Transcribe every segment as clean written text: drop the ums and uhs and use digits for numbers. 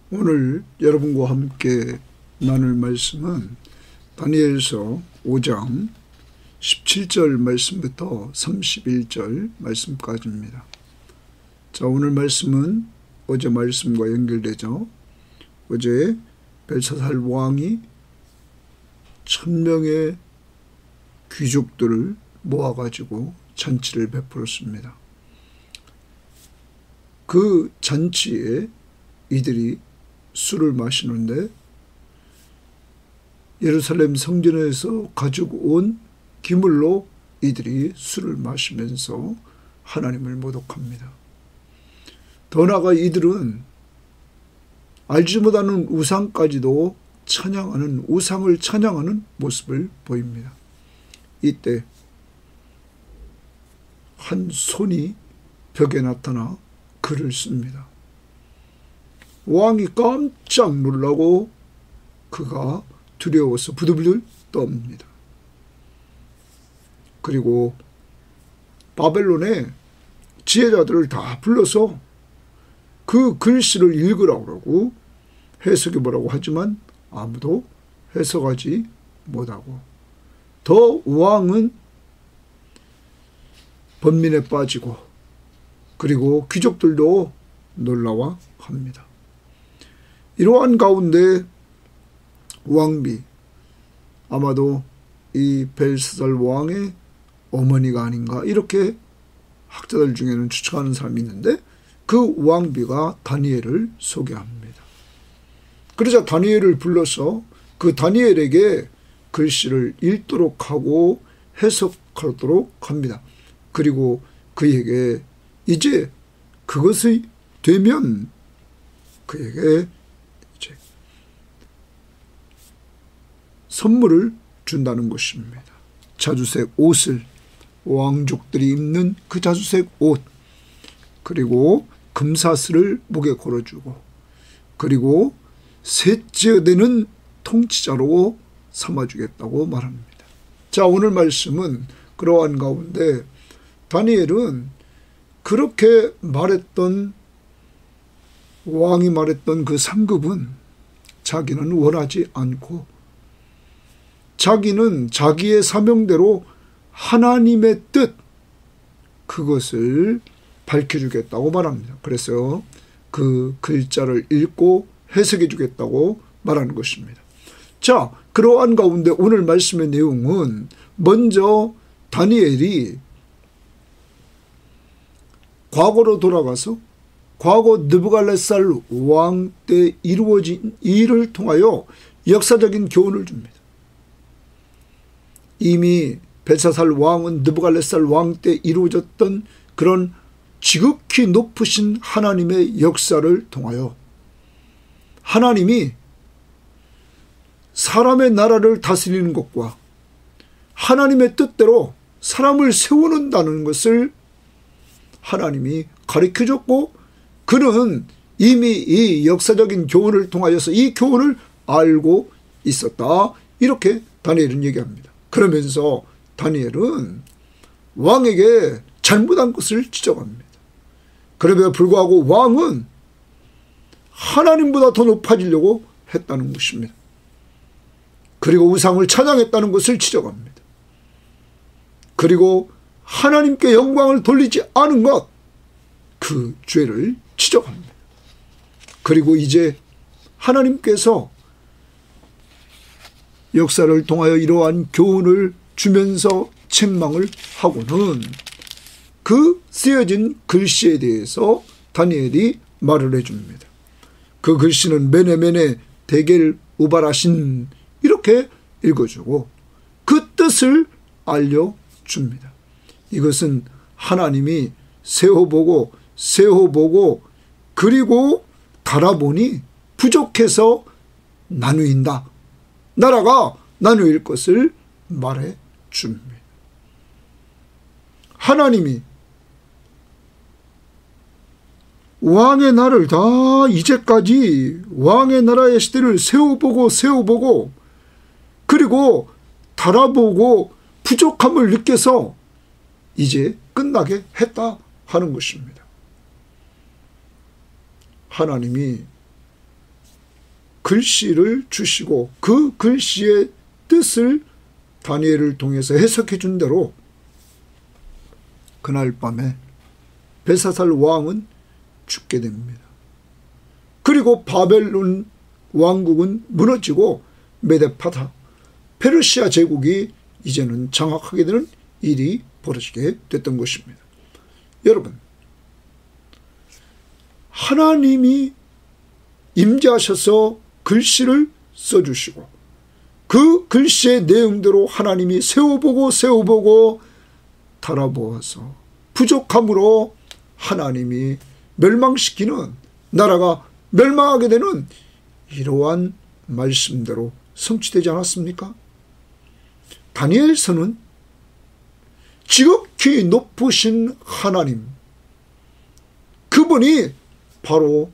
오늘 여러분과 함께 나눌 말씀은 다니엘서 5장 17절 말씀부터 31절 말씀까지입니다. 자, 오늘 말씀은 어제 말씀과 연결되죠. 어제 벨사살 왕이 1000명의 귀족들을 모아가지고 잔치를 베풀었습니다. 그 잔치에 이들이 술을 마시는데 예루살렘 성전에서 가지고 온 기물로 이들이 술을 마시면서 하나님을 모독합니다. 더 나아가 이들은 알지 못하는 우상까지도 찬양하는, 우상을 찬양하는 모습을 보입니다. 이때 한 손이 벽에 나타나 글을 씁니다. 왕이 깜짝 놀라고 그가 두려워서 부들부들 떱니다. 그리고 바벨론의 지혜자들을 다 불러서 그 글씨를 읽으라고 그러고 해석해 보라고 하지만 아무도 해석하지 못하고 더 왕은 번민에 빠지고 그리고 귀족들도 놀라워 합니다. 이러한 가운데 왕비, 아마도 이 벨사살 왕의 어머니가 아닌가 이렇게 학자들 중에는 추측하는 사람이 있는데 그 왕비가 다니엘을 소개합니다. 그러자 다니엘을 불러서 그 다니엘에게 글씨를 읽도록 하고 해석하도록 합니다. 그리고 그에게 이제 그것이 되면 그에게 이제 선물을 준다는 것입니다. 자주색 옷을, 왕족들이 입는 그 자주색 옷, 그리고 금사슬을 목에 걸어주고 그리고 셋째되는 통치자로 삼아주겠다고 말합니다. 자, 오늘 말씀은 그러한 가운데 다니엘은 그렇게 말했던, 왕이 말했던 그 상급은 자기는 원하지 않고 자기는 자기의 사명대로 하나님의 뜻, 그것을 밝혀주겠다고 말합니다. 그래서 그 글자를 읽고 해석해 주겠다고 말하는 것입니다. 자, 그러한 가운데 오늘 말씀의 내용은 먼저 다니엘이 과거로 돌아가서 과거 느부갈네살 왕 때 이루어진 일을 통하여 역사적인 교훈을 줍니다. 이미 벨사살 왕은 느부갈네살 왕 때 이루어졌던 그런 지극히 높으신 하나님의 역사를 통하여 하나님이 사람의 나라를 다스리는 것과 하나님의 뜻대로 사람을 세우는다는 것을 하나님이 가르쳐줬고 그는 이미 이 역사적인 교훈을 통하여서 이 교훈을 알고 있었다. 이렇게 다니엘은 얘기합니다. 그러면서 다니엘은 왕에게 잘못한 것을 지적합니다. 그럼에도 불구하고 왕은 하나님보다 더 높아지려고 했다는 것입니다. 그리고 우상을 찬양했다는 것을 지적합니다. 그리고 하나님께 영광을 돌리지 않은 것, 그 죄를 지적합니다. 그리고 이제 하나님께서 역사를 통하여 이러한 교훈을 주면서 책망을 하고는 그 쓰여진 글씨에 대해서 다니엘이 말을 해줍니다. 그 글씨는 메네메네 데겔 우바라신 이렇게 읽어주고 그 뜻을 알려줍니다. 이것은 하나님이 세어보고 그리고 달아보니 부족해서 나누인다. 나라가 나누일 것을 말해줍니다. 하나님이 왕의 날을 다 이제까지 왕의 나라의 시대를 세워보고 그리고 달아보고 부족함을 느껴서 이제 끝나게 했다 하는 것입니다. 하나님이 글씨를 주시고 그 글씨의 뜻을 다니엘을 통해서 해석해 준 대로 그날 밤에 벨사살 왕은 죽게 됩니다. 그리고 바벨론 왕국은 무너지고 메데파다 페르시아 제국이 이제는 장악하게 되는 일이 벌어지게 됐던 것입니다. 여러분, 하나님이 임재하셔서 글씨를 써주시고 그 글씨의 내용대로 하나님이 세워보고 달아보아서 부족함으로 하나님이 멸망시키는, 나라가 멸망하게 되는 이러한 말씀대로 성취되지 않았습니까? 다니엘서는 지극히 높으신 하나님, 그분이 바로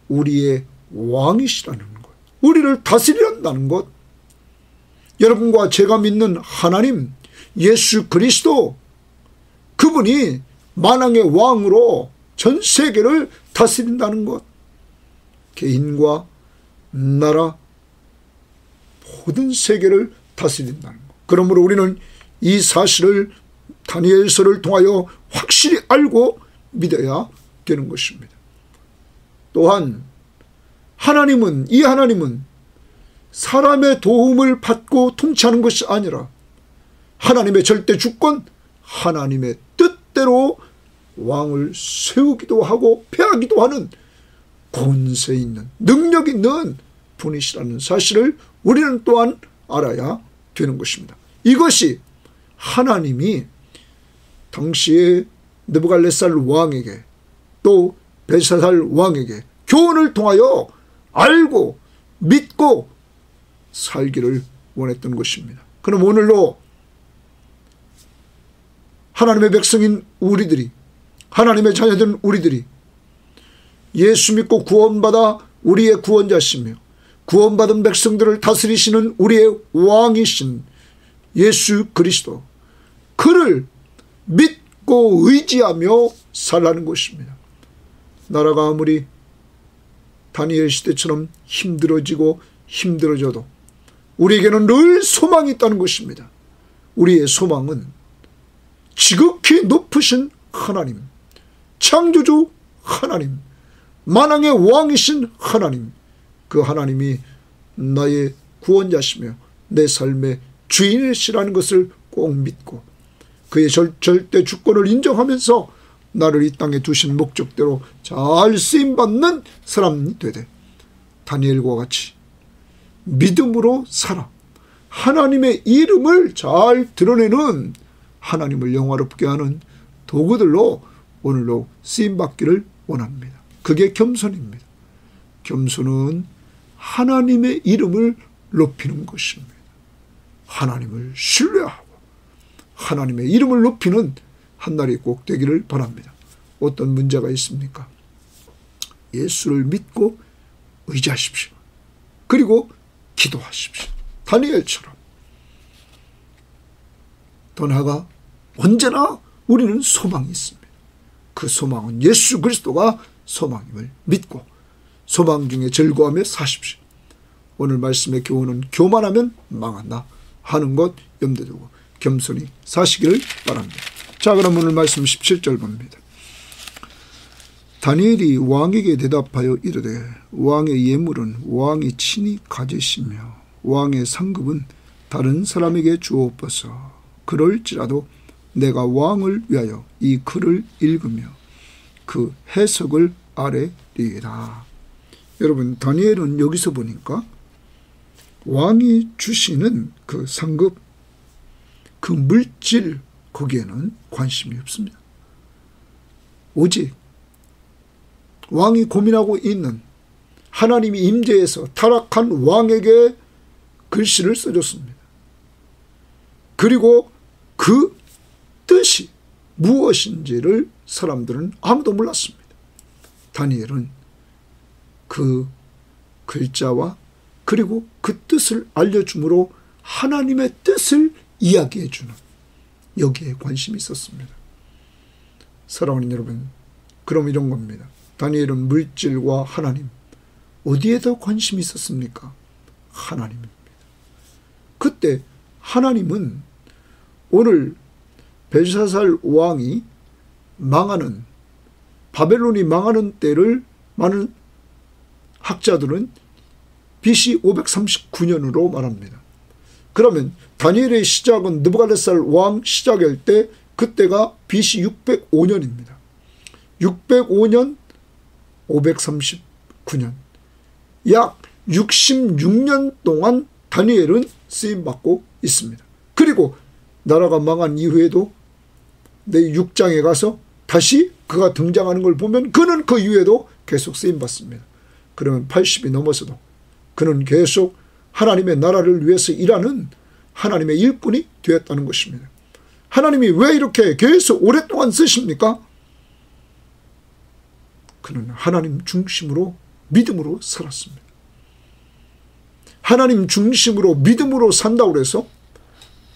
우리의 왕이시라는 것, 우리를 다스리란다는 것, 여러분과 제가 믿는 하나님 예수 그리스도, 그분이 만왕의 왕으로 전 세계를 다스린다는 것, 개인과 나라 모든 세계를 다스린다는 것. 그러므로 우리는 이 사실을 다니엘서를 통하여 확실히 알고 믿어야 되는 것입니다. 또한 이 하나님은 사람의 도움을 받고 통치하는 것이 아니라 하나님의 절대 주권, 하나님의 뜻대로 왕을 세우기도 하고 폐하기도 하는 권세 있는, 능력 있는 분이시라는 사실을 우리는 또한 알아야 되는 것입니다. 이것이 하나님이 당시에 느부갓네살 왕에게 또 벨사살 왕에게 교훈을 통하여 알고 믿고 살기를 원했던 것입니다. 그럼 오늘도 하나님의 백성인 우리들이, 하나님의 자녀된 우리들이 예수 믿고 구원받아 우리의 구원자시며 구원받은 백성들을 다스리시는 우리의 왕이신 예수 그리스도, 그를 믿고 의지하며 살라는 것입니다. 나라가 아무리 다니엘 시대처럼 힘들어져도 우리에게는 늘 소망이 있다는 것입니다. 우리의 소망은 지극히 높으신 하나님, 창조주 하나님, 만왕의 왕이신 하나님, 그 하나님이 나의 구원자시며 내 삶의 주인이시라는 것을 꼭 믿고 그의 절대 주권을 인정하면서 나를 이 땅에 두신 목적대로 잘 쓰임받는 사람이 되되 다니엘과 같이 믿음으로 살아 하나님의 이름을 잘 드러내는, 하나님을 영화롭게 하는 도구들로 오늘도 쓰임받기를 원합니다. 그게 겸손입니다. 겸손은 하나님의 이름을 높이는 것입니다. 하나님을 신뢰하고 하나님의 이름을 높이는 한날이 꼭 되기를 바랍니다. 어떤 문제가 있습니까? 예수를 믿고 의지하십시오. 그리고 기도하십시오. 다니엘처럼. 더 나아가 언제나 우리는 소망이 있습니다. 그 소망은 예수 그리스도가 소망임을 믿고 소망 중에 즐거워하며 사십시오. 오늘 말씀의 교훈은 교만하면 망한다 하는 것 염두에 두고 겸손히 사시기를 바랍니다. 자, 그럼 오늘 말씀 17절 봅니다. 다니엘이 왕에게 대답하여 이르되 왕의 예물은 왕이 친히 가지시며 왕의 상급은 다른 사람에게 주옵소서. 그럴지라도 내가 왕을 위하여 이 글을 읽으며 그 해석을 아뢰리이다. 여러분, 다니엘은 여기서 보니까 왕이 주시는 그 상급, 그 물질, 거기에는 관심이 없습니다. 오직 왕이 고민하고 있는 하나님이 임재해서 타락한 왕에게 글씨를 써줬습니다. 그리고 그 뜻이 무엇인지를 사람들은 아무도 몰랐습니다. 다니엘은 그 글자와 그리고 그 뜻을 알려줌으로 하나님의 뜻을 이야기해주는, 여기에 관심이 있었습니다. 사랑하는 여러분, 그럼 이런 겁니다. 다니엘은 물질과 하나님, 어디에 더 관심이 있었습니까? 하나님입니다. 그때 하나님은 오늘 벨사살 왕이 망하는, 바벨론이 망하는 때를 많은 학자들은 BC 539년으로 말합니다. 그러면 다니엘의 시작은 느부갓네살 왕 시작일 때 그때가 BC 605년입니다. 605년 539년 약 66년 동안 다니엘은 쓰임받고 있습니다. 그리고 나라가 망한 이후에도 내 6장에 가서 다시 그가 등장하는 걸 보면 그는 그 이후에도 계속 쓰임받습니다. 그러면 80이 넘어서도 그는 계속 하나님의 나라를 위해서 일하는 하나님의 일꾼이 되었다는 것입니다. 하나님이 왜 이렇게 계속 오랫동안 쓰십니까? 그는 하나님 중심으로 믿음으로 살았습니다. 하나님 중심으로 믿음으로 산다고 해서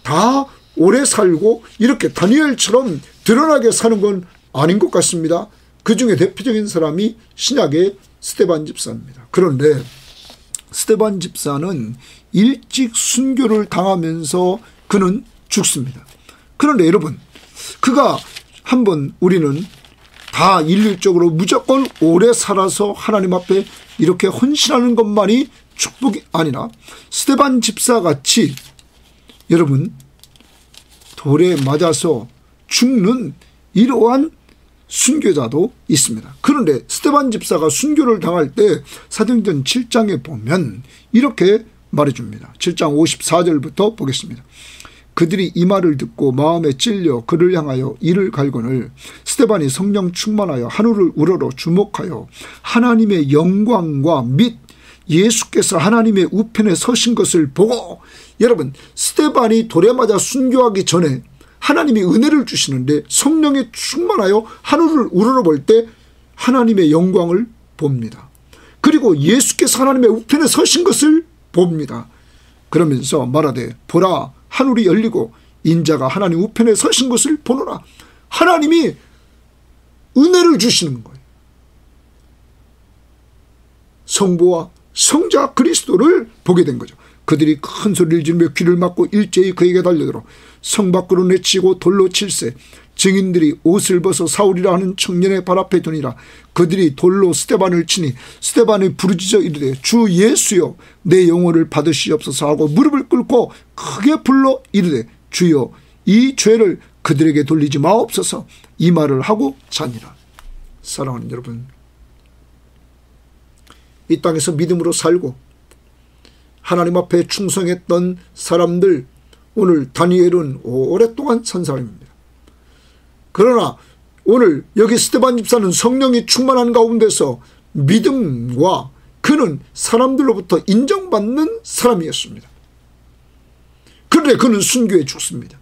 다 오래 살고 이렇게 다니엘처럼 드러나게 사는 건 아닌 것 같습니다. 그 중에 대표적인 사람이 신약의 스데반 집사입니다. 그런데 스데반 집사는 일찍 순교를 당하면서 그는 죽습니다. 그런데 여러분, 그가 한번 우리는 다 일률적으로 무조건 오래 살아서 하나님 앞에 이렇게 헌신하는 것만이 축복이 아니라 스데반 집사같이 여러분 돌에 맞아서 죽는 이러한 순교자도 있습니다. 그런데 스데반 집사가 순교를 당할 때 사도행전 7장에 보면 이렇게 말해줍니다. 7장 54절부터 보겠습니다. 그들이 이 말을 듣고 마음에 찔려 그를 향하여 이를 갈거늘 스데반이 성령 충만하여 하늘을 우러러 주목하여 하나님의 영광과 및 예수께서 하나님의 우편에 서신 것을 보고, 여러분 스데반이 돌에 맞아 순교하기 전에 하나님이 은혜를 주시는데 성령에 충만하여 하늘을 우러러볼 때 하나님의 영광을 봅니다. 그리고 예수께서 하나님의 우편에 서신 것을 봅니다. 그러면서 말하되 보라 하늘이 열리고 인자가 하나님 우편에 서신 것을 보노라. 하나님이 은혜를 주시는 거예요. 성부와 성자 그리스도를 보게 된 거죠. 그들이 큰 소리를 지르며 귀를 막고 일제히 그에게 달려들어 성 밖으로 내치고 돌로 칠세. 증인들이 옷을 벗어 사울이라 하는 청년의 발 앞에 두니라. 그들이 돌로 스데반을 치니 스데반이 부르짖어 이르되 주 예수여 내 영혼을 받으시옵소서 하고 무릎을 꿇고 크게 불러 이르되 주여 이 죄를 그들에게 돌리지 마옵소서. 이 말을 하고 자니라. 사랑하는 여러분, 이 땅에서 믿음으로 살고 하나님 앞에 충성했던 사람들, 오늘 다니엘은 오랫동안 산 사람입니다. 그러나 오늘 여기 스데반 집사는 성령이 충만한 가운데서 믿음과 그는 사람들로부터 인정받는 사람이었습니다. 그런데 그는 순교에 죽습니다.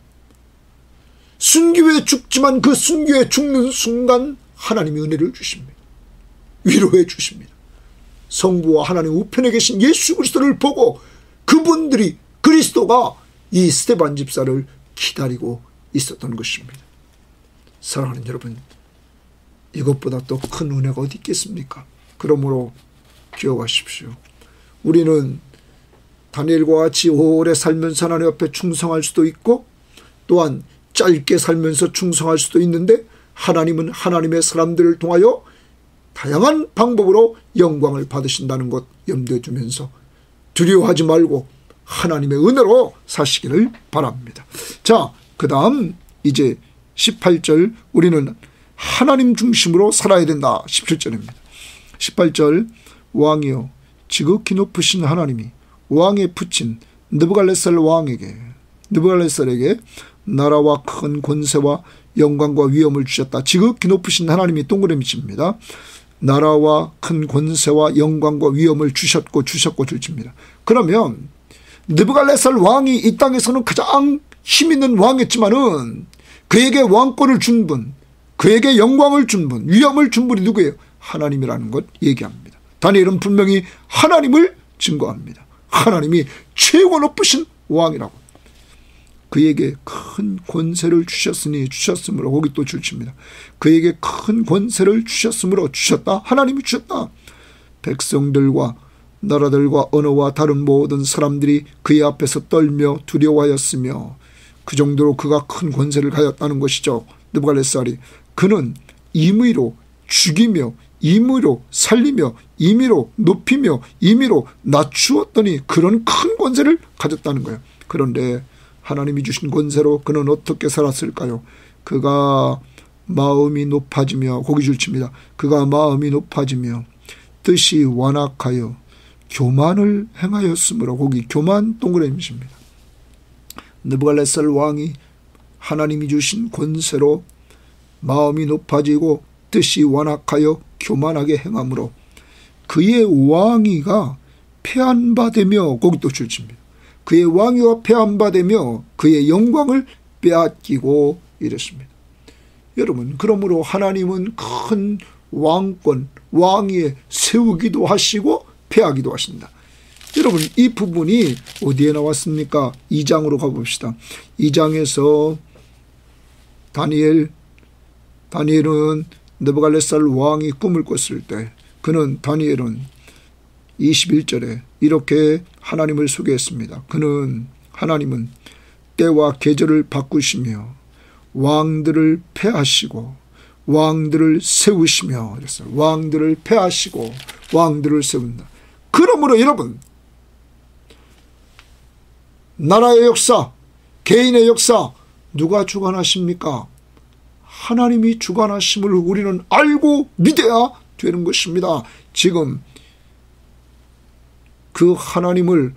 순교에 죽지만 그 순교에 죽는 순간 하나님이 은혜를 주십니다. 위로해 주십니다. 성부와 하나님 우편에 계신 예수 그리스도를 보고 그분들이, 그리스도가 이 스데반 집사를 기다리고 있었던 것입니다. 사랑하는 여러분, 이것보다 또 큰 은혜가 어디 있겠습니까? 그러므로 기억하십시오. 우리는 다니엘과 같이 오래 살면서 하나님 앞에 충성할 수도 있고 또한 짧게 살면서 충성할 수도 있는데, 하나님은 하나님의 사람들을 통하여 다양한 방법으로 영광을 받으신다는 것 염두에 두면서 두려워하지 말고 하나님의 은혜로 사시기를 바랍니다. 자, 그 다음 이제 18절, 우리는 하나님 중심으로 살아야 된다. 17절입니다. 18절, 왕이여 지극히 높으신 하나님이 왕에 붙인 느부갓네살에게 나라와 큰 권세와 영광과 위엄을 주셨다. 지극히 높으신 하나님이 동그라미 칩니다. 나라와 큰 권세와 영광과 위엄을 주셨고 줄칩니다. 그러면 느부갓네살 왕이 이 땅에서는 가장 힘있는 왕이었지만은 그에게 왕권을 준 분, 그에게 영광을 준 분, 위엄을 준 분이 누구예요? 하나님이라는 것 얘기합니다. 다니엘은 분명히 하나님을 증거합니다. 하나님이 최고 높으신 왕이라고. 그에게 큰 권세를 주셨으므로 거기 또 줄칩니다. 그에게 큰 권세를 주셨으므로 주셨다. 하나님이 주셨다. 백성들과 나라들과 언어와 다른 모든 사람들이 그의 앞에서 떨며 두려워하였으며 그 정도로 그가 큰 권세를 가졌다는 것이죠. 느부갓네살이. 그는 임의로 죽이며 임의로 살리며 임의로 높이며 임의로 낮추었더니 그런 큰 권세를 가졌다는 거예요. 그런데 하나님이 주신 권세로 그는 어떻게 살았을까요? 그가 마음이 높아지며, 고기 줄칩니다. 그가 마음이 높아지며 뜻이 완악하여 교만을 행하였으므로, 거기 교만 동그라미입니다. 느부갓네살 왕이 하나님이 주신 권세로 마음이 높아지고 뜻이 완악하여 교만하게 행함으로 그의 왕위가 폐한바되며, 거기 또 줄칩니다. 그의 왕위가 폐한바되며 그의 영광을 빼앗기고 이랬습니다. 여러분, 그러므로 하나님은 큰 왕권, 왕위에 세우기도 하시고 폐하기도 하신다. 여러분, 이 부분이 어디에 나왔습니까? 2장으로 가봅시다. 2장에서 다니엘은 느부갓네살 왕이 꿈을 꿨을 때 다니엘은 21절에 이렇게 하나님을 소개했습니다. 하나님은 때와 계절을 바꾸시며 왕들을 폐하시고 왕들을 세우시며, 그랬어요. 왕들을 폐하시고 왕들을 세운다. 그러므로 여러분, 나라의 역사, 개인의 역사 누가 주관하십니까? 하나님이 주관하심을 우리는 알고 믿어야 되는 것입니다. 지금 그 하나님을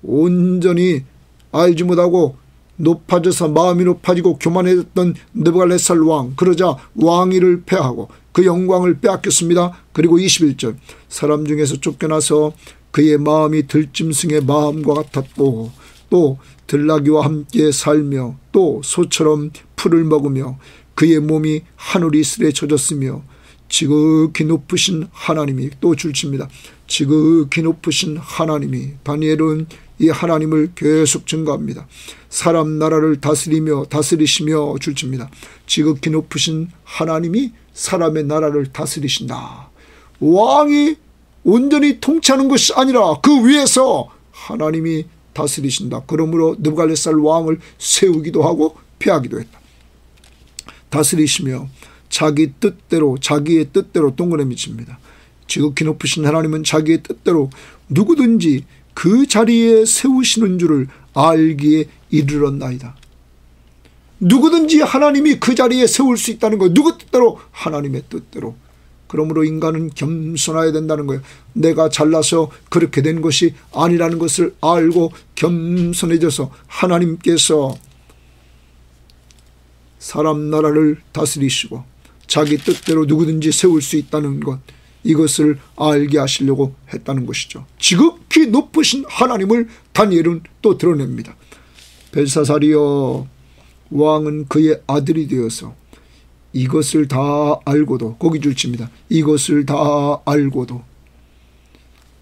온전히 알지 못하고 높아져서 마음이 높아지고 교만해졌던 느부갓네살 왕, 그러자 왕위를 폐하고 그 영광을 빼앗겼습니다. 그리고 21절, 사람 중에서 쫓겨나서 그의 마음이 들짐승의 마음과 같았고 또 들나귀와 함께 살며 또 소처럼 풀을 먹으며 그의 몸이 하늘 이슬에 젖었으며 지극히 높으신 하나님이, 또 줄칩니다. 지극히 높으신 하나님이, 다니엘은 이 하나님을 계속 증거합니다. 사람 나라를 다스리시며 줄칩니다. 지극히 높으신 하나님이 사람의 나라를 다스리신다. 왕이 온전히 통치하는 것이 아니라 그 위에서 하나님이 다스리신다. 그러므로 느부갓네살 왕을 세우기도 하고 폐하기도 했다. 다스리시며 자기의 뜻대로 동그라미 칩니다. 지극히 높으신 하나님은 자기의 뜻대로 누구든지 그 자리에 세우시는 줄을 알기에 이르렀나이다. 누구든지 하나님이 그 자리에 세울 수 있다는 거예요. 누구 뜻대로? 하나님의 뜻대로. 그러므로 인간은 겸손해야 된다는 거예요. 내가 잘나서 그렇게 된 것이 아니라는 것을 알고 겸손해져서 하나님께서 사람 나라를 다스리시고 자기 뜻대로 누구든지 세울 수 있다는 것, 이것을 알게 하시려고 했다는 것이죠. 지극히 높으신 하나님을 다니엘은 또 드러냅니다. 벨사살이여, 왕은 그의 아들이 되어서 이것을 다 알고도, 거기 줄칩니다. 이것을 다 알고도,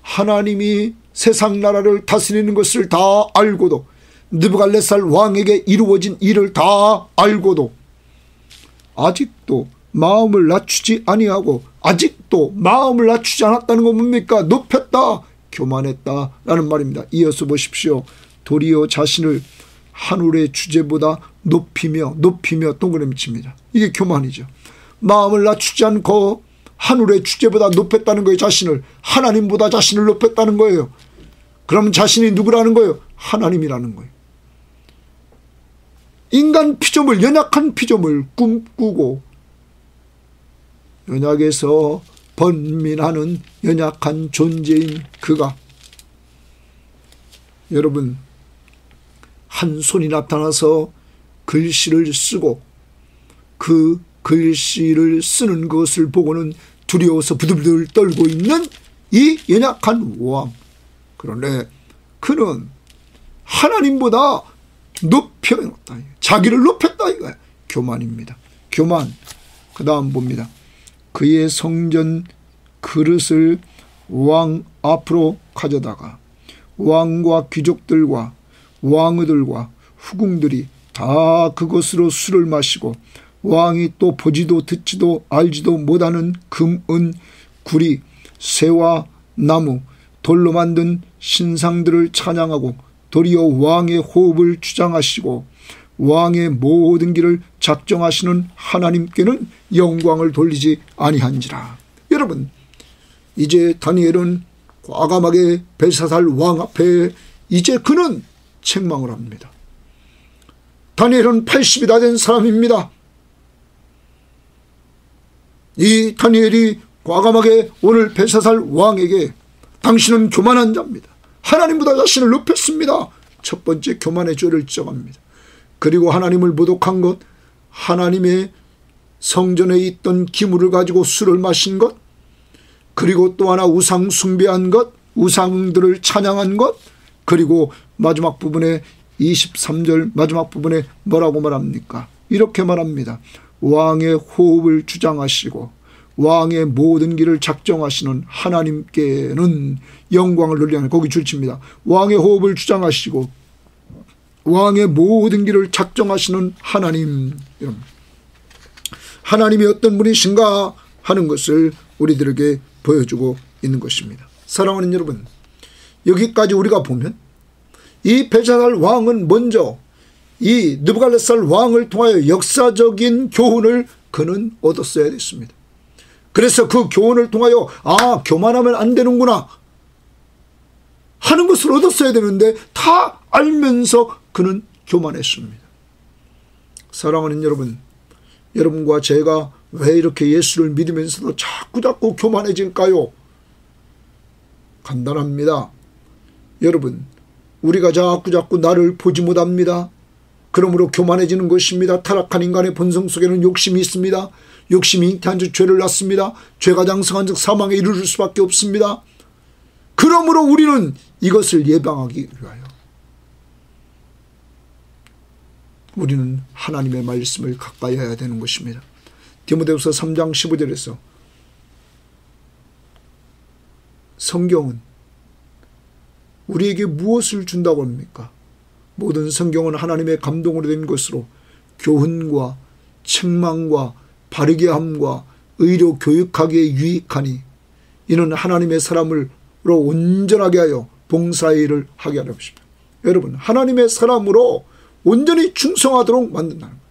하나님이 세상 나라를 다스리는 것을 다 알고도, 느부갓네살 왕에게 이루어진 일을 다 알고도 아직도 마음을 낮추지 아니하고, 아직도 마음을 낮추지 않았다는 건 뭡니까? 높였다, 교만했다라는 말입니다. 이어서 보십시오. 도리어 자신을 하늘의 주제보다 높이며 동그라미 칩니다. 이게 교만이죠. 마음을 낮추지 않고 하늘의 주제보다 높였다는 거예요. 자신을, 하나님보다 자신을 높였다는 거예요. 그럼 자신이 누구라는 거예요? 하나님이라는 거예요. 인간 피조물, 연약한 피조물 꿈꾸고 연약에서 번민하는 연약한 존재인 그가, 여러분, 한 손이 나타나서 글씨를 쓰고 그 글씨를 쓰는 것을 보고는 두려워서 부들부들 떨고 있는 이 연약한 왕. 그런데 그는 하나님보다 높였다, 자기를 높였다, 이거야. 교만입니다. 교만. 그 다음 봅니다. 그의 성전 그릇을 왕 앞으로 가져다가 왕과 귀족들과 왕후들과 후궁들이 다 그것으로 술을 마시고 왕이 또 보지도 듣지도 알지도 못하는 금, 은, 구리, 새와 나무, 돌로 만든 신상들을 찬양하고 도리어 왕의 호흡을 주장하시고 왕의 모든 길을 작정하시는 하나님께는 영광을 돌리지 아니한지라. 여러분, 이제 다니엘은 과감하게 벨사살 왕 앞에 이제 그는 책망을 합니다. 다니엘은 80이 다 된 사람입니다. 이 다니엘이 과감하게 오늘 벨사살 왕에게 당신은 교만한 자입니다. 하나님보다 자신을 높였습니다. 첫 번째 교만의 죄를 지적합니다. 그리고 하나님을 모독한 것, 하나님의 성전에 있던 기물을 가지고 술을 마신 것, 그리고 또 하나 우상 숭배한 것, 우상들을 찬양한 것, 그리고 마지막 부분에 23절 마지막 부분에 뭐라고 말합니까? 이렇게 말합니다. 왕의 호흡을 주장하시고 왕의 모든 길을 작정하시는 하나님께는 영광을 돌리는, 거기 줄칩니다. 왕의 호흡을 주장하시고 왕의 모든 길을 작정하시는 하나님. 하나님이 어떤 분이신가 하는 것을 우리들에게 보여주고 있는 것입니다. 사랑하는 여러분, 여기까지 우리가 보면 이 벨사살 왕은 먼저 이 느부갓네살 왕을 통하여 역사적인 교훈을 그는 얻었어야 됐습니다. 그래서 그 교훈을 통하여 교만하면 안 되는구나 하는 것을 얻었어야 되는데 다 알면서 그는 교만했습니다. 사랑하는 여러분, 여러분과 제가 왜 이렇게 예수를 믿으면서도 자꾸 교만해질까요? 간단합니다. 여러분, 우리가 자꾸 나를 보지 못합니다. 그러므로 교만해지는 것입니다. 타락한 인간의 본성 속에는 욕심이 있습니다. 욕심이 잉태한 즉 죄를 낳습니다. 죄가 장성한 즉 사망에 이르를 수밖에 없습니다. 그러므로 우리는 이것을 예방하기 위하여 우리는 하나님의 말씀을 가까이 해야 되는 것입니다. 디모데후서 3장 15절에서 성경은 우리에게 무엇을 준다고 합니까? 모든 성경은 하나님의 감동으로 된 것으로 교훈과 책망과 바르게 함과 의로 교육하기에 유익하니 이는 하나님의 사람으로 온전하게 하여 봉사의 일을 하게 하려 하십니다. 여러분, 하나님의 사람으로 온전히 충성하도록 만든다는 거예요.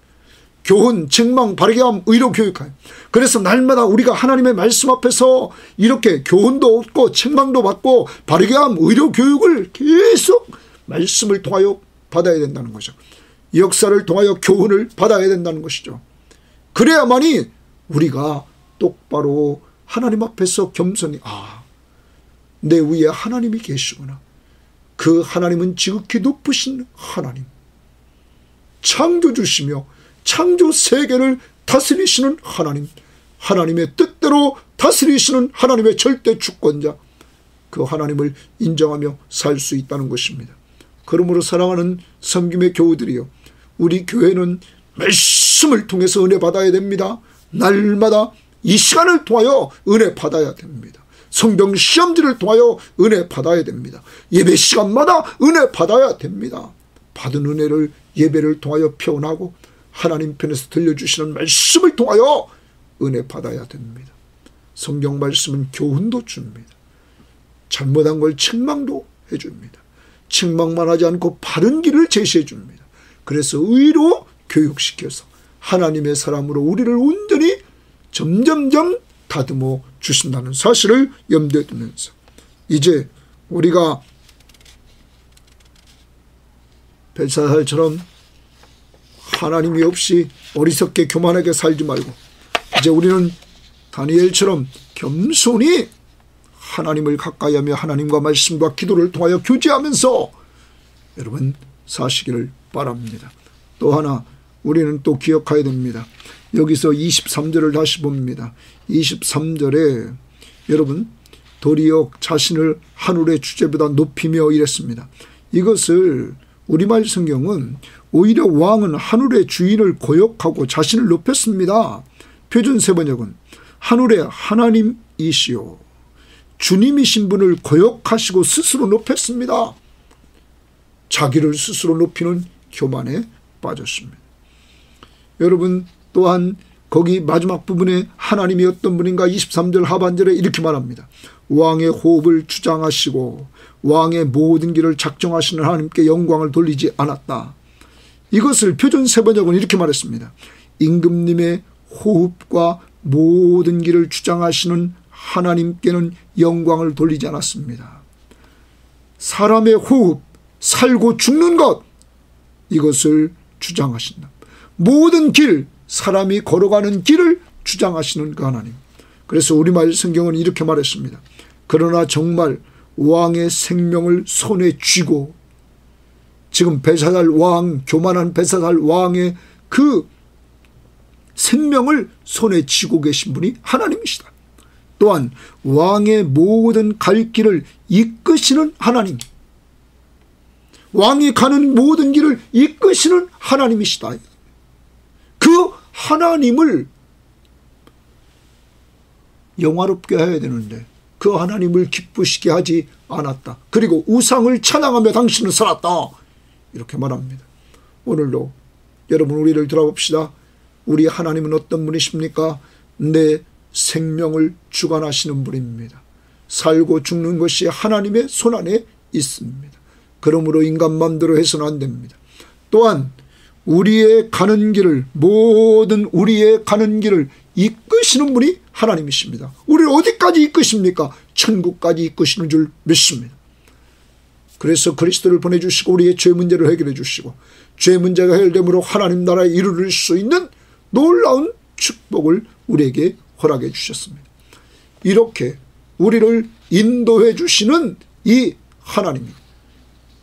교훈, 책망, 바르게 함, 의로 교육하여. 그래서 날마다 우리가 하나님의 말씀 앞에서 이렇게 교훈도 얻고 책망도 받고 바르게 함, 의로 교육을 계속 말씀을 통하여 받아야 된다는 거죠. 역사를 통하여 교훈을 받아야 된다는 것이죠. 그래야만이 우리가 똑바로 하나님 앞에서 겸손히 내 위에 하나님이 계시구나. 그 하나님은 지극히 높으신 하나님, 창조주시며 창조 세계를 다스리시는 하나님, 하나님의 뜻대로 다스리시는 하나님의 절대 주권자, 그 하나님을 인정하며 살 수 있다는 것입니다. 그러므로 사랑하는 섬김의 교우들이요, 우리 교회는 말씀을 통해서 은혜 받아야 됩니다. 날마다 이 시간을 통하여 은혜 받아야 됩니다. 성경 시험지를 통하여 은혜 받아야 됩니다. 예배 시간마다 은혜 받아야 됩니다. 받은 은혜를 예배를 통하여 표현하고 하나님 편에서 들려주시는 말씀을 통하여 은혜 받아야 됩니다. 성경 말씀은 교훈도 줍니다. 잘못한 걸 책망도 해줍니다. 책망만 하지 않고 바른 길을 제시해 줍니다. 그래서 의로 교육시켜서 하나님의 사람으로 우리를 온전히 점점점 다듬어 주신다는 사실을 염두에 두면서 이제 우리가 벨사살처럼 하나님이 없이 어리석게 교만하게 살지 말고 이제 우리는 다니엘처럼 겸손히 하나님을 가까이 하며 하나님과 말씀과 기도를 통하여 교제하면서 여러분 사시기를 바랍니다. 또 하나 우리는 또 기억해야 됩니다. 여기서 23절을 다시 봅니다. 23절에 여러분 도리어 자신을 하늘의 주제보다 높이며 이랬습니다. 이것을 우리말 성경은 오히려 왕은 하늘의 주인을 거역하고 자신을 높였습니다. 표준 세번역은 하늘의 하나님이시오 주님이신 분을 거역하시고 스스로 높였습니다. 자기를 스스로 높이는 교만에 빠졌습니다. 여러분 또한 거기 마지막 부분에 하나님이 어떤 분인가 23절 하반절에 이렇게 말합니다. 왕의 호흡을 주장하시고 왕의 모든 길을 작정하시는 하나님께 영광을 돌리지 않았다. 이것을 표준 세번역은 이렇게 말했습니다. 임금님의 호흡과 모든 길을 주장하시는 하나님께는 영광을 돌리지 않았습니다. 사람의 호흡, 살고 죽는 것, 이것을 주장하신다. 모든 길, 사람이 걸어가는 길을 주장하시는 그 하나님. 그래서 우리말 성경은 이렇게 말했습니다. 그러나 정말 왕의 생명을 손에 쥐고, 지금 벨사살 왕, 교만한 벨사살 왕의 그 생명을 손에 쥐고 계신 분이 하나님이시다. 또한 왕의 모든 갈 길을 이끄시는 하나님, 왕이 가는 모든 길을 이끄시는 하나님이시다. 그 하나님을 영화롭게 해야 되는데 그 하나님을 기쁘시게 하지 않았다. 그리고 우상을 찬양하며 당신은 살았다. 이렇게 말합니다. 오늘도 여러분 우리를 돌아봅시다. 우리 하나님은 어떤 분이십니까? 내 생명을 주관하시는 분입니다. 살고 죽는 것이 하나님의 손안에 있습니다. 그러므로 인간 마음대로 해서는 안 됩니다. 또한 우리의 가는 길을, 모든 우리의 가는 길을 이끄시는 분이 하나님이십니다. 우리를 어디까지 이끄십니까? 천국까지 이끄시는 줄 믿습니다. 그래서 그리스도를 보내주시고 우리의 죄 문제를 해결해 주시고 죄 문제가 해결됨으로 하나님 나라에 이르를 수 있는 놀라운 축복을 우리에게 허락해 주셨습니다. 이렇게 우리를 인도해 주시는 이 하나님,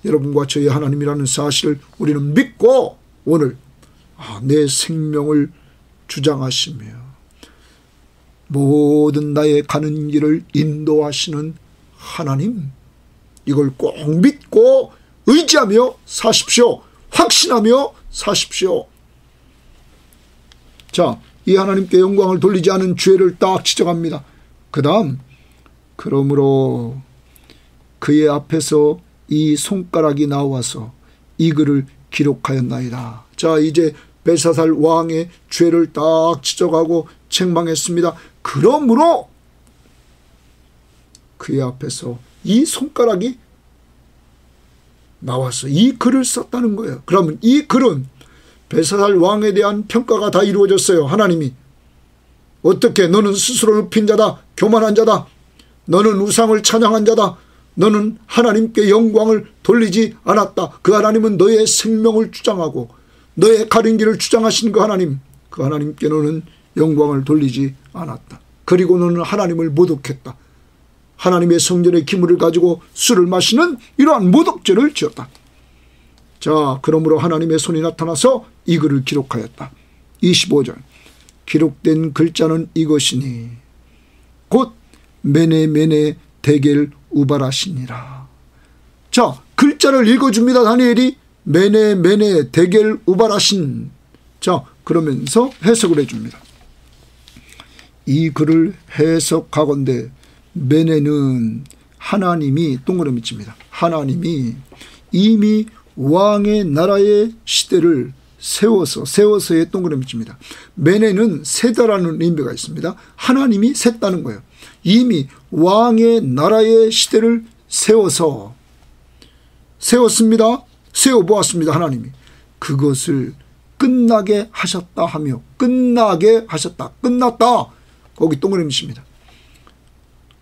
여러분과 저의 하나님이라는 사실을 우리는 믿고 오늘 내 생명을 주장하시며 모든 나의 가는 길을 인도하시는 하나님, 이걸 꼭 믿고 의지하며 사십시오. 확신하며 사십시오. 자, 이 하나님께 영광을 돌리지 않은 죄를 딱 지적합니다. 그 다음, 그러므로 그의 앞에서 이 손가락이 나와서 이 글을 기록하였나이다. 자, 이제 벨사살 왕의 죄를 딱 지적하고 책망했습니다. 그러므로 그의 앞에서 이 손가락이 나와서 이 글을 썼다는 거예요. 그러면 이 글은 벨사살 왕에 대한 평가가 다 이루어졌어요. 하나님이 어떻게, 너는 스스로 높인 자다, 교만한 자다, 너는 우상을 찬양한 자다, 너는 하나님께 영광을 돌리지 않았다. 그 하나님은 너의 생명을 주장하고 너의 가는 길을 주장하신 그 하나님께 너는 영광을 돌리지 않았다. 그리고 너는 하나님을 모독했다. 하나님의 성전의 기물을 가지고 술을 마시는 이러한 모독죄를 지었다. 자, 그러므로 하나님의 손이 나타나서 이 글을 기록하였다. 25절, 기록된 글자는 이것이니 곧 메네 데겔 우발하시니라. 자, 글자를 읽어줍니다. 다니엘이 메네 데겔 우발하신. 자, 그러면서 해석을 해줍니다. 이 글을 해석하건대 메네는 하나님이, 동그라미 칩니다. 하나님이 이미 왕의 나라의 시대를 세워서의 동그라미 칩니다. 메네는 세다라는 의미가 있습니다. 하나님이 셌다는 거예요. 이미 왕의 나라의 시대를 세웠습니다. 세워보았습니다. 하나님이 그것을 끝나게 하셨다 하며, 끝나게 하셨다, 끝났다, 거기 동그라미 칩니다.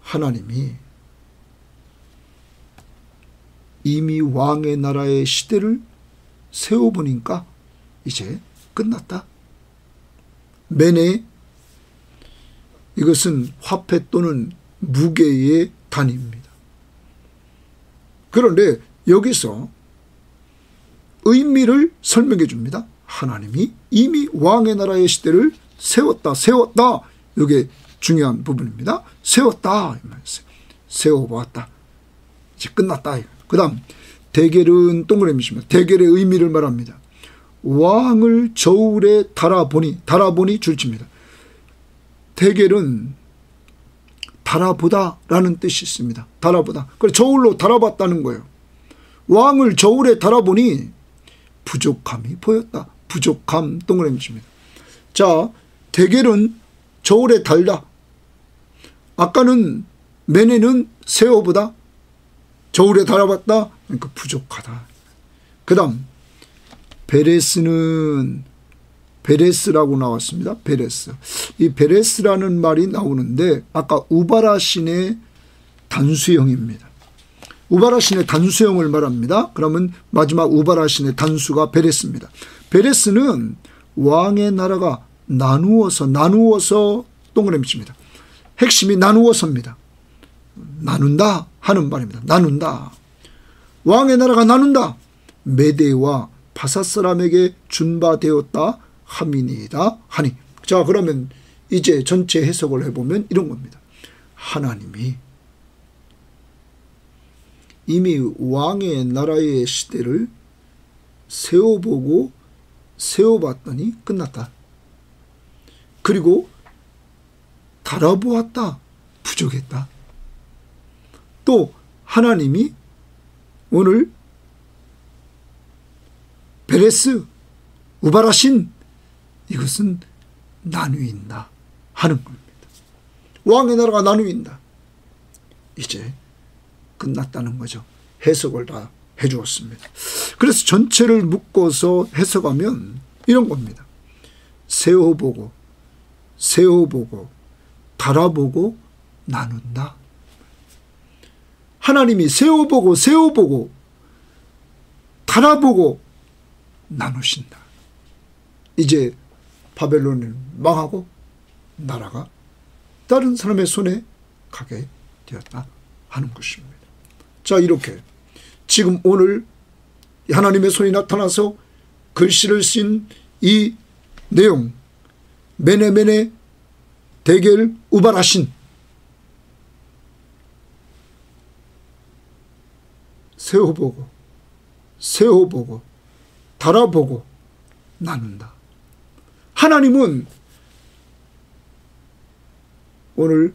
하나님이 이미 왕의 나라의 시대를 세워보니까 이제 끝났다. 메네, 이것은 화폐 또는 무게의 단위입니다. 그런데 여기서 의미를 설명해 줍니다. 하나님이 이미 왕의 나라의 시대를 세웠다. 이게 중요한 부분입니다. 세웠다, 세워보았다, 이제 끝났다. 그 다음 데겔은 동그라미 칩니다. 데겔의 의미를 말합니다. 왕을 저울에 달아보니 줄칩니다. 데겔은 달아보다라는 뜻이 있습니다. 달아보다. 그래서 저울로 달아봤다는 거예요. 왕을 저울에 달아보니 부족함이 보였다. 부족함, 동그라미 칩니다. 자, 데겔은 저울에 달다. 아까는 메네는 세오보다 저울에 달아봤다. 그러니까 부족하다. 그 다음 베레스라고 나왔습니다. 베레스. 이 베레스라는 말이 나오는데 아까 우바라신의 단수형입니다. 우바라신의 단수형을 말합니다. 그러면 마지막 우바라신의 단수가 베레스입니다. 베레스는 왕의 나라가 나누어서 동그라미 칩니다. 핵심이 나누어서입니다. 나눈다 하는 말입니다. 나눈다. 왕의 나라가 나눈다. 메대와 바사 사람에게 준바되었다 함이니이다 하니. 자, 그러면 이제 전체 해석을 해보면 이런 겁니다. 하나님이 이미 왕의 나라의 시대를 세워봤더니 끝났다. 그리고 달아보았다. 부족했다. 또 하나님이 오늘 베레스, 우바라신 이것은 나누인다 하는 겁니다. 왕의 나라가 나누인다. 이제 끝났다는 거죠. 해석을 다 해주었습니다. 그래서 전체를 묶어서 해석하면 이런 겁니다. 세워보고 달아보고 나눈다. 하나님이 세워보고 달아보고 나누신다. 이제 바벨론은 망하고 나라가 다른 사람의 손에 가게 되었다 하는 것입니다. 자, 이렇게 지금 오늘 하나님의 손이 나타나서 글씨를 쓴 이 내용, 메네 대겔 우바라신, 세워보고 달아보고 나눈다. 하나님은 오늘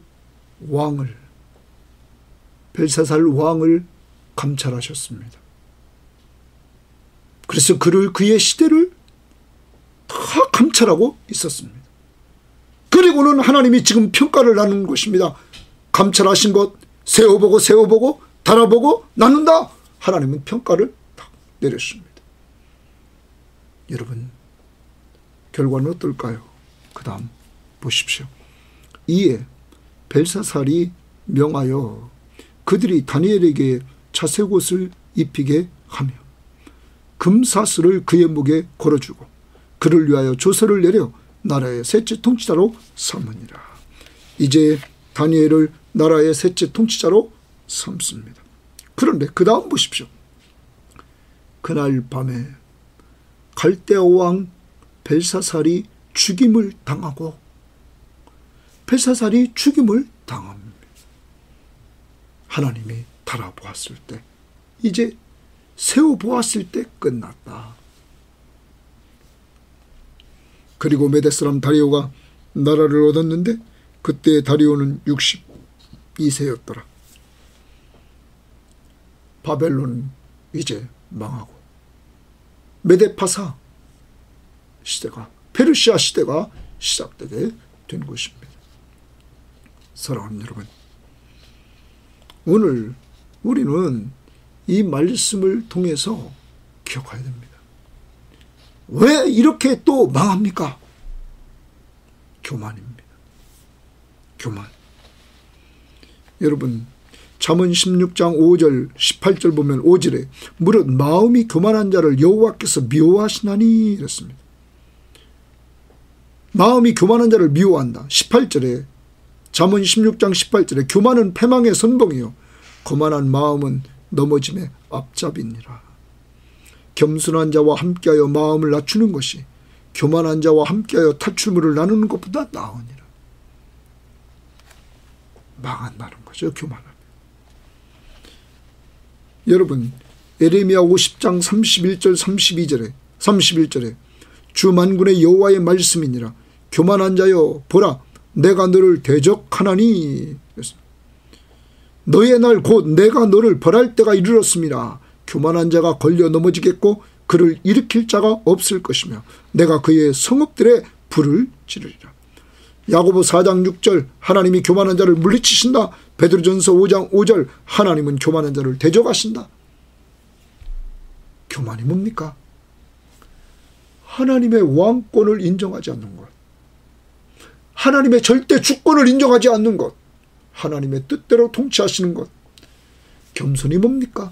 벨사살 왕을 감찰하셨습니다. 그래서 그의 시대를 다 감찰하고 있었습니다. 그리고는 하나님이 지금 평가를 나누는 것입니다. 감찰하신 것, 세워보고 달아보고 나눈다. 하나님은 평가를 딱 내렸습니다. 여러분, 결과는 어떨까요? 그 다음 보십시오. 이에 벨사살이 명하여 그들이 다니엘에게 자색옷을 입히게 하며 금사슬을 그의 목에 걸어주고 그를 위하여 조서를 내려 나라의 셋째 통치자로 삼으니라. 이제 다니엘을 나라의 셋째 통치자로 삼습니다. 그런데 그 다음 보십시오. 그날 밤에 갈대아 왕 벨사살이 죽임을 당합니다. 하나님이 달아보았을 때, 이제 세워보았을 때 끝났다. 그리고 메대 사람 다리오가 나라를 얻었는데 그때 다리오는 62세였더라. 바벨론은 이제 망하고 메데파사 시대가, 페르시아 시대가 시작되게 된 것입니다. 사랑하는 여러분, 오늘 우리는 이 말씀을 통해서 기억해야 됩니다. 왜 이렇게 또 망합니까? 교만입니다. 교만. 여러분, 잠언 16장 5절 18절 보면 5절에 무릇 마음이 교만한 자를 여호와께서 미워하시나니 이랬습니다. 마음이 교만한 자를 미워한다. 18절에 잠언 16장 18절에 교만은 패망의 선봉이요 거만한 마음은 넘어짐의 앞잡이니라. 겸손한 자와 함께하여 마음을 낮추는 것이 교만한 자와 함께하여 탈출물을 나누는 것보다 나으니라. 망한다는 거죠, 교만하면. 여러분, 에레미야 50장 31절 31절에 주 만군의 여호와의 말씀이니라. 교만한 자여 보라 내가 너를 대적하나니. 너의 날 곧 내가 너를 벌할 때가 이르렀습니다. 교만한 자가 걸려 넘어지겠고 그를 일으킬 자가 없을 것이며 내가 그의 성읍들에 불을 지르리라. 야고보 4장 6절 하나님이 교만한 자를 물리치신다. 베드로전서 5장 5절 하나님은 교만한 자를 대적하신다. 교만이 뭡니까? 하나님의 왕권을 인정하지 않는 것, 하나님의 절대 주권을 인정하지 않는 것, 하나님의 뜻대로 통치하시는 것. 겸손이 뭡니까?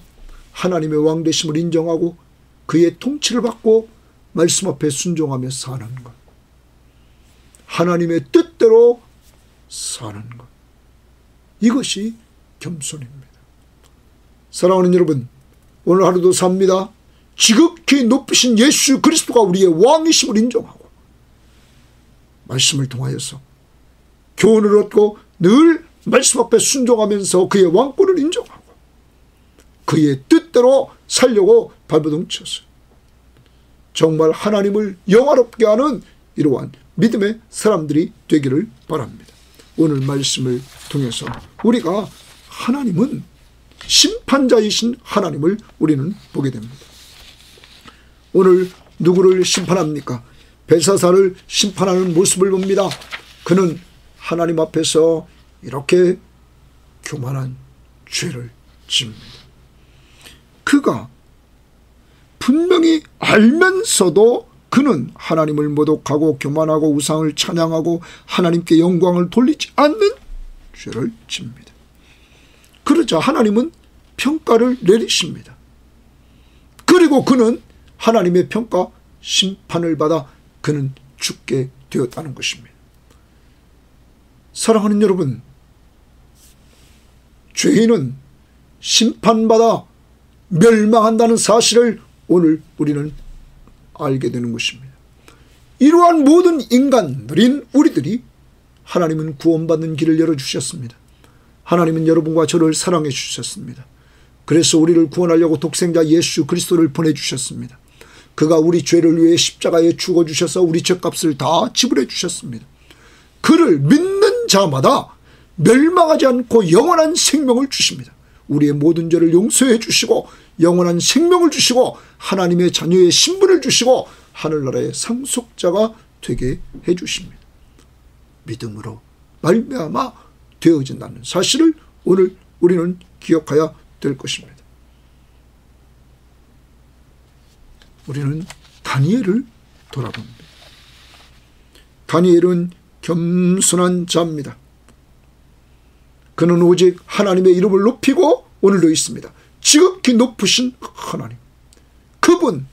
하나님의 왕되심을 인정하고 그의 통치를 받고 말씀 앞에 순종하며 사는 것, 하나님의 뜻대로 사는 것. 이것이 겸손입니다. 사랑하는 여러분, 오늘 하루도 삽니다. 지극히 높으신 예수 그리스도가 우리의 왕이심을 인정하고 말씀을 통하여서 교훈을 얻고 늘 말씀 앞에 순종하면서 그의 왕권을 인정하고 그의 뜻대로 살려고 발버둥 쳤어요. 정말 하나님을 영화롭게 하는 이러한 믿음의 사람들이 되기를 바랍니다. 오늘 말씀을 통해서 우리가 하나님은 심판자이신 하나님을 우리는 보게 됩니다. 오늘 누구를 심판합니까? 벨사살을 심판하는 모습을 봅니다. 그는 하나님 앞에서 이렇게 교만한 죄를 짓습니다. 그가 분명히 알면서도 그는 하나님을 모독하고 교만하고 우상을 찬양하고 하나님께 영광을 돌리지 않는 죄를 짓습니다. 그러자 하나님은 평가를 내리십니다. 그리고 그는 하나님의 평가 심판을 받아 그는 죽게 되었다는 것입니다. 사랑하는 여러분, 죄인은 심판받아 멸망한다는 사실을 오늘 우리는 알게 되는 것입니다. 이러한 모든 인간들인 우리들이 하나님은 구원받는 길을 열어주셨습니다. 하나님은 여러분과 저를 사랑해 주셨습니다. 그래서 우리를 구원하려고 독생자 예수 그리스도를 보내주셨습니다. 그가 우리 죄를 위해 십자가에 죽어주셔서 우리 죄값을 다 지불해 주셨습니다. 그를 믿는 자마다 멸망하지 않고 영원한 생명을 주십니다. 우리의 모든 죄를 용서해 주시고 영원한 생명을 주시고 하나님의 자녀의 신분을 주시고 하늘나라의 상속자가 되게 해 주십니다. 믿음으로 말미암아 되어진다는 사실을 오늘 우리는 기억해야 될 것입니다. 우리는 다니엘을 돌아봅니다. 다니엘은 겸손한 자입니다. 그는 오직 하나님의 이름을 높이고 오늘도 있습니다. 지극히 높으신 하나님, 그분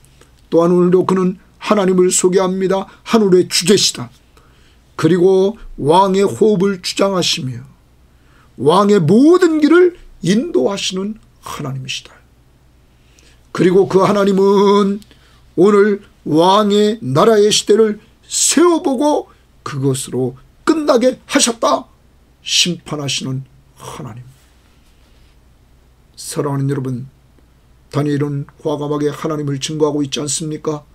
또한 오늘도 그는 하나님을 소개합니다. 하늘의 주제시다. 그리고 왕의 호흡을 주장하시며 왕의 모든 길을 인도하시는 하나님이시다. 그리고 그 하나님은 오늘 왕의 나라의 시대를 세워보고 그것으로 끝나게 하셨다. 심판하시는 하나님. 사랑하는 여러분, 다니엘은 과감하게 하나님을 증거하고 있지 않습니까?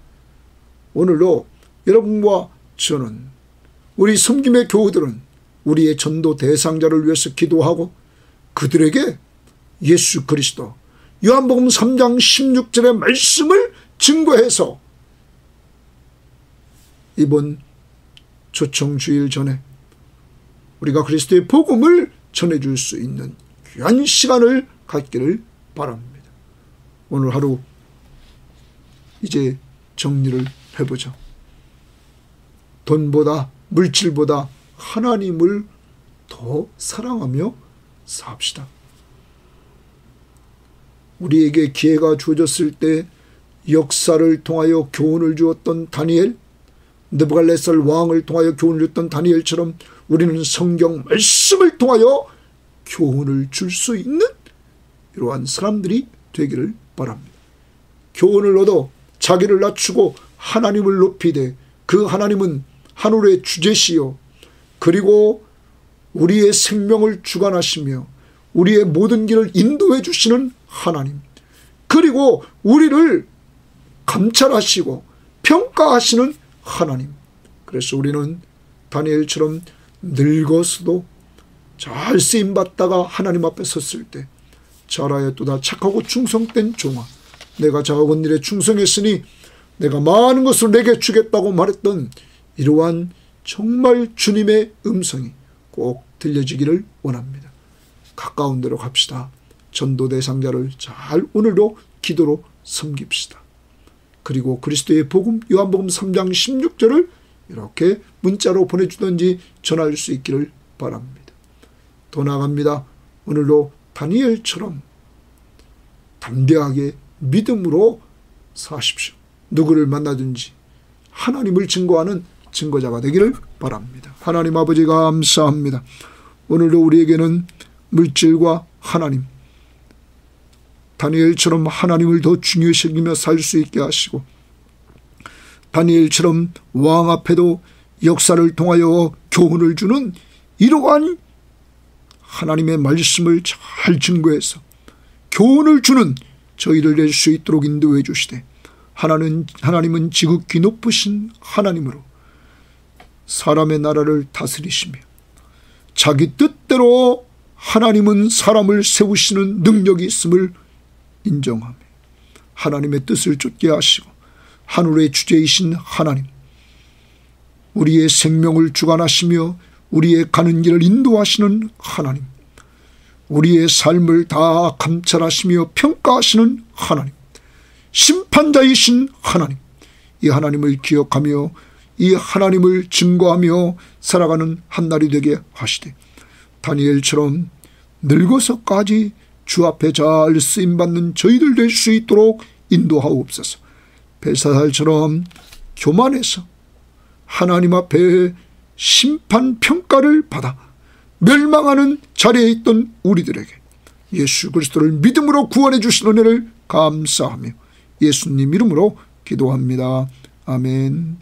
오늘도 여러분과 저는, 우리 섬김의 교우들은 우리의 전도 대상자를 위해서 기도하고 그들에게 예수 그리스도 요한복음 3장 16절의 말씀을 증거해서 이번 초청주일 전에 우리가 그리스도의 복음을 전해줄 수 있는 귀한 시간을 갖기를 바랍니다. 오늘 하루 이제 정리를 해보자. 돈보다 물질보다 하나님을 더 사랑하며 삽시다. 우리에게 기회가 주어졌을 때 역사를 통하여 교훈을 주었던 다니엘, 느부갓네살 왕을 통하여 교훈을 줬던 다니엘처럼 우리는 성경 말씀을 통하여 교훈을 줄 수 있는 이러한 사람들이 되기를 바랍니다. 교훈을 얻어 자기를 낮추고 하나님을 높이되 그 하나님은 하늘의 주제시요 그리고 우리의 생명을 주관하시며 우리의 모든 길을 인도해 주시는 하나님, 그리고 우리를 감찰하시고 평가하시는 하나님. 그래서 우리는 다니엘처럼 늙어서도 잘 쓰임받다가 하나님 앞에 섰을 때 잘하였도다 착하고 충성된 종아, 내가 작은 일에 충성했으니 내가 많은 것을 내게 주겠다고 말했던 이러한 정말 주님의 음성이 꼭 들려지기를 원합니다. 가까운 데로 갑시다. 전도 대상자를 잘 오늘도 기도로 섬깁시다. 그리고 그리스도의 복음 요한복음 3장 16절을 이렇게 문자로 보내주든지 전할 수 있기를 바랍니다. 더 나아갑니다. 오늘도 다니엘처럼 담대하게 믿음으로 사십시오. 누구를 만나든지 하나님을 증거하는 증거자가 되기를 바랍니다. 하나님 아버지 감사합니다. 오늘도 우리에게는 물질과 하나님, 다니엘처럼 하나님을 더 중요시 여기며 살 수 있게 하시고, 다니엘처럼 왕 앞에도 역사를 통하여 교훈을 주는 이러한 하나님의 말씀을 잘 증거해서 교훈을 주는 저희를 낼 수 있도록 인도해 주시되, 하나님은 지극히 높으신 하나님으로 사람의 나라를 다스리시며 자기 뜻대로 하나님은 사람을 세우시는 능력이 있음을 인정하며 하나님의 뜻을 쫓게 하시고, 하늘의 주제이신 하나님, 우리의 생명을 주관하시며 우리의 가는 길을 인도하시는 하나님, 우리의 삶을 다 감찰하시며 평가하시는 하나님, 심판자이신 하나님, 이 하나님을 기억하며 이 하나님을 증거하며 살아가는 한날이 되게 하시되, 다니엘처럼 늙어서까지 주 앞에 잘 쓰임받는 저희들 될 수 있도록 인도하옵소서. 벨사살처럼 교만해서 하나님 앞에 심판 평가를 받아 멸망하는 자리에 있던 우리들에게 예수 그리스도를 믿음으로 구원해 주신 은혜를 감사하며 예수님 이름으로 기도합니다. 아멘.